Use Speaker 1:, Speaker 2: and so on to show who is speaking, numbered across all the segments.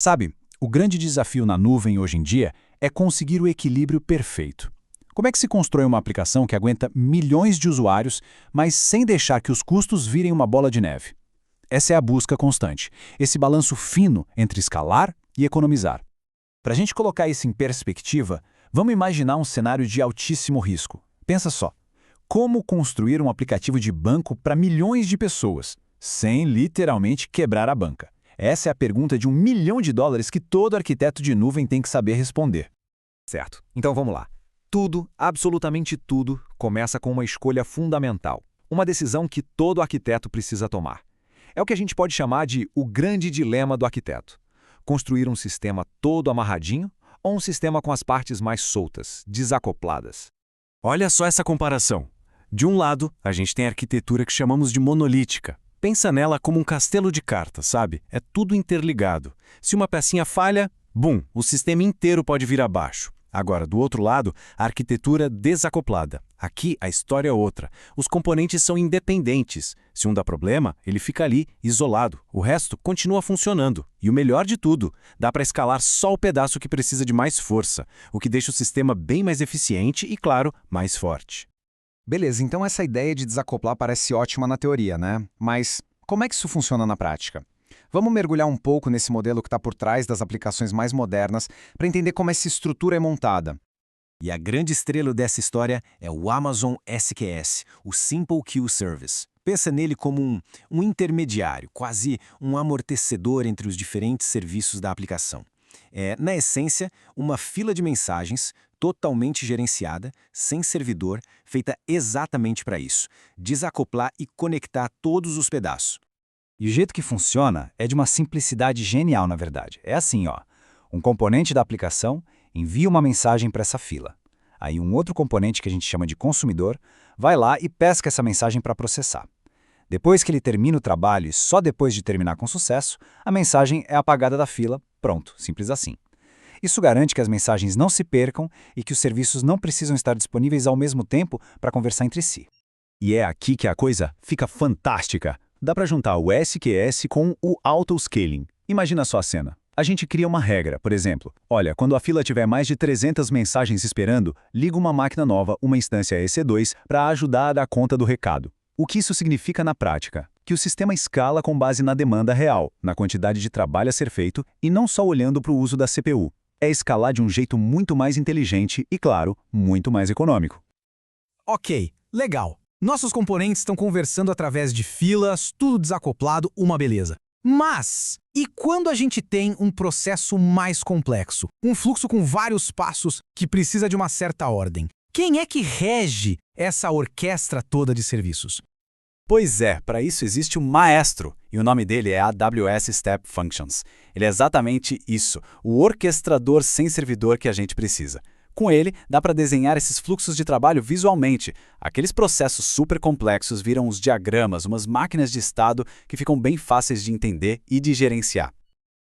Speaker 1: Sabe, o grande desafio na nuvem hoje em dia é conseguir o equilíbrio perfeito. Como é que se constrói uma aplicação que aguenta milhões de usuários, mas sem deixar que os custos virem uma bola de neve? Essa é a busca constante, esse balanço fino entre escalar e economizar. Para a gente colocar isso em perspectiva, vamos imaginar um cenário de altíssimo risco. Pensa só, como construir um aplicativo de banco para milhões de pessoas, sem literalmente quebrar a banca? Essa é a pergunta de US$ 1 milhão que todo arquiteto de nuvem tem que saber responder.
Speaker 2: Certo. Então vamos lá. Tudo, absolutamente tudo, começa com uma escolha fundamental. Uma decisão que todo arquiteto precisa tomar. É o que a gente pode chamar de o grande dilema do arquiteto. Construir um sistema todo amarradinho ou um sistema com as partes mais soltas, desacopladas.
Speaker 3: Olha só essa comparação. De um lado, a gente tem a arquitetura que chamamos de monolítica. Pensa nela como um castelo de cartas, sabe? É tudo interligado. Se uma pecinha falha, bum, o sistema inteiro pode vir abaixo. Agora, do outro lado, a arquitetura desacoplada. Aqui, a história é outra. Os componentes são independentes. Se um dá problema, ele fica ali, isolado. O resto continua funcionando. E o melhor de tudo, dá para escalar só o pedaço que precisa de mais força, o que deixa o sistema bem mais eficiente e, claro, mais forte.
Speaker 4: Beleza, então essa ideia de desacoplar parece ótima na teoria, né? Mas como é que isso funciona na prática? Vamos mergulhar um pouco nesse modelo que está por trás das aplicações mais modernas para entender como essa estrutura é montada.
Speaker 3: E a grande estrela dessa história é o Amazon SQS, o Simple Queue Service. Pensa nele como um intermediário, quase um amortecedor entre os diferentes serviços da aplicação. É, na essência, uma fila de mensagens totalmente gerenciada, sem servidor, feita exatamente para isso, desacoplar e conectar todos os pedaços.
Speaker 1: E o jeito que funciona é de uma simplicidade genial, na verdade. É assim, ó. Um componente da aplicação envia uma mensagem para essa fila. Aí um outro componente que a gente chama de consumidor vai lá e pesca essa mensagem para processar. Depois que ele termina o trabalho e só depois de terminar com sucesso, a mensagem é apagada da fila, pronto, simples assim. Isso garante que as mensagens não se percam e que os serviços não precisam estar disponíveis ao mesmo tempo para conversar entre si.
Speaker 3: E é aqui que a coisa fica fantástica. Dá para juntar o SQS com o Autoscaling. Imagina só a cena. A gente cria uma regra, por exemplo. Olha, quando a fila tiver mais de 300 mensagens esperando, liga uma máquina nova, uma instância EC2, para ajudar a dar conta do recado. O que isso significa na prática? Que o sistema escala com base na demanda real, na quantidade de trabalho a ser feito e não só olhando para o uso da CPU. É escalar de um jeito muito mais inteligente e, claro, muito mais econômico.
Speaker 5: Ok, legal. Nossos componentes estão conversando através de filas, tudo desacoplado, uma beleza. Mas, e quando a gente tem um processo mais complexo? Um fluxo com vários passos que precisa de uma certa ordem. Quem é que rege essa orquestra toda de serviços?
Speaker 1: Pois é, para isso existe um maestro, e o nome dele é AWS Step Functions. Ele é exatamente isso, o orquestrador sem servidor que a gente precisa. Com ele, dá para desenhar esses fluxos de trabalho visualmente. Aqueles processos super complexos viram os diagramas, umas máquinas de estado que ficam bem fáceis de entender e de gerenciar.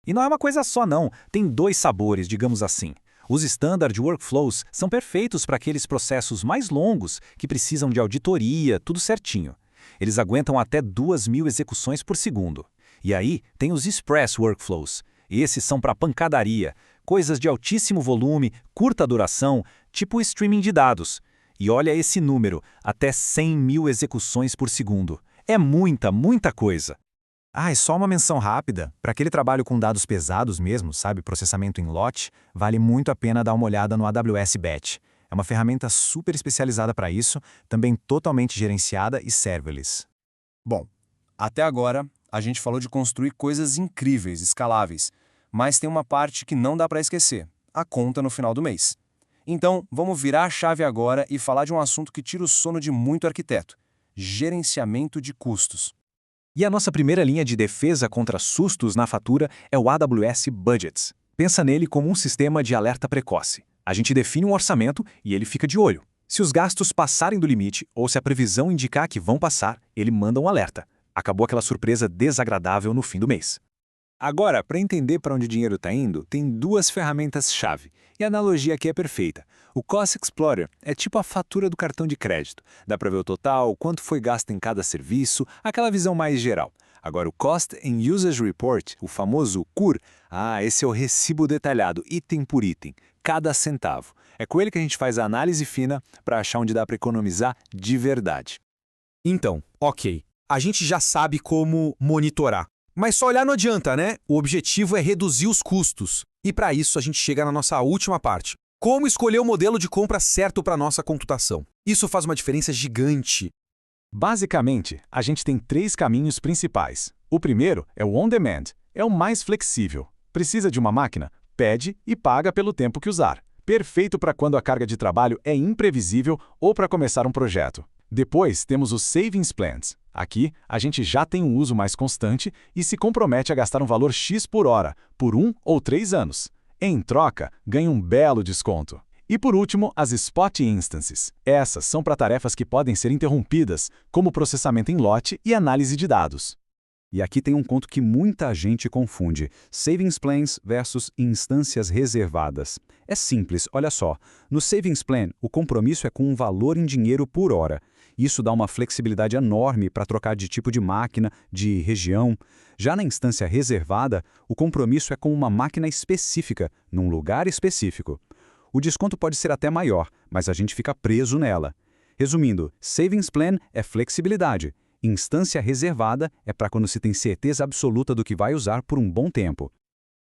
Speaker 2: E não é uma coisa só não, tem dois sabores, digamos assim. Os Standard Workflows são perfeitos para aqueles processos mais longos que precisam de auditoria, tudo certinho. Eles aguentam até 2.000 execuções por segundo. E aí tem os Express Workflows. Esses são para pancadaria, coisas de altíssimo volume, curta duração, tipo streaming de dados. E olha esse número, até 100.000 execuções por segundo. É muita, muita coisa.
Speaker 4: Ah, é só uma menção rápida. Para aquele trabalho com dados pesados mesmo, sabe, processamento em lote, vale muito a pena dar uma olhada no AWS Batch. É uma ferramenta super especializada para isso, também totalmente gerenciada e serverless.
Speaker 6: Bom, até agora a gente falou de construir coisas incríveis, escaláveis, mas tem uma parte que não dá para esquecer, a conta no final do mês. Então, vamos virar a chave agora e falar de um assunto que tira o sono de muito arquiteto: gerenciamento de custos.
Speaker 2: E a nossa primeira linha de defesa contra sustos na fatura é o AWS Budgets. Pensa nele como um sistema de alerta precoce. A gente define um orçamento e ele fica de olho. Se os gastos passarem do limite ou se a previsão indicar que vão passar, ele manda um alerta. Acabou aquela surpresa desagradável no fim do mês. Agora, para entender para onde o dinheiro está indo, tem duas ferramentas-chave. E a analogia aqui é perfeita. O Cost Explorer é tipo a fatura do cartão de crédito. Dá para ver o total, quanto foi gasto em cada serviço, aquela visão mais geral.
Speaker 4: Agora, o Cost and Usage Report, o famoso CUR, esse é o recibo detalhado, item por item, cada centavo. É com ele que a gente faz a análise fina para achar onde dá para economizar de verdade.
Speaker 5: Então, ok, a gente já sabe como monitorar. Mas só olhar não adianta, né? O objetivo é reduzir os custos. E para isso a gente chega na nossa última parte. Como escolher o modelo de compra certo para nossa computação? Isso faz uma diferença gigante.
Speaker 1: Basicamente, a gente tem 3 caminhos principais. O primeiro é o on-demand, é o mais flexível. Precisa de uma máquina? Pede e paga pelo tempo que usar. Perfeito para quando a carga de trabalho é imprevisível ou para começar um projeto. Depois temos os Savings Plans. Aqui, a gente já tem um uso mais constante e se compromete a gastar um valor X por hora, por 1 ou 3 anos. Em troca, ganha um belo desconto. E por último, as Spot Instances. Essas são para tarefas que podem ser interrompidas, como processamento em lote e análise de dados.
Speaker 2: E aqui tem um ponto que muita gente confunde: Savings Plans versus instâncias reservadas. É simples, olha só. No Savings Plan, o compromisso é com um valor em dinheiro por hora. Isso dá uma flexibilidade enorme para trocar de tipo de máquina, de região. Já na instância reservada, o compromisso é com uma máquina específica, num lugar específico. O desconto pode ser até maior, mas a gente fica preso nela. Resumindo, Savings Plan é flexibilidade. Instância reservada é para quando se tem certeza absoluta do que vai usar por um bom tempo.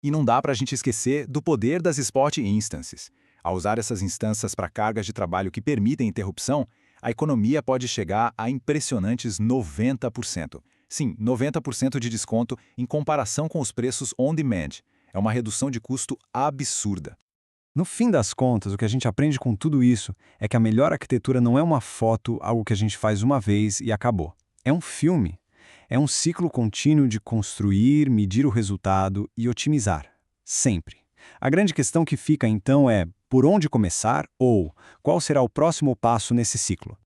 Speaker 4: E não dá para a gente esquecer do poder das Spot Instances. Ao usar essas instâncias para cargas de trabalho que permitem interrupção, a economia pode chegar a impressionantes 90%. Sim, 90% de desconto em comparação com os preços on-demand. É uma redução de custo absurda.
Speaker 7: No fim das contas, o que a gente aprende com tudo isso é que a melhor arquitetura não é uma foto, algo que a gente faz uma vez e acabou. É um filme. É um ciclo contínuo de construir, medir o resultado e otimizar. Sempre. A grande questão que fica, então, é por onde começar ou qual será o próximo passo nesse ciclo.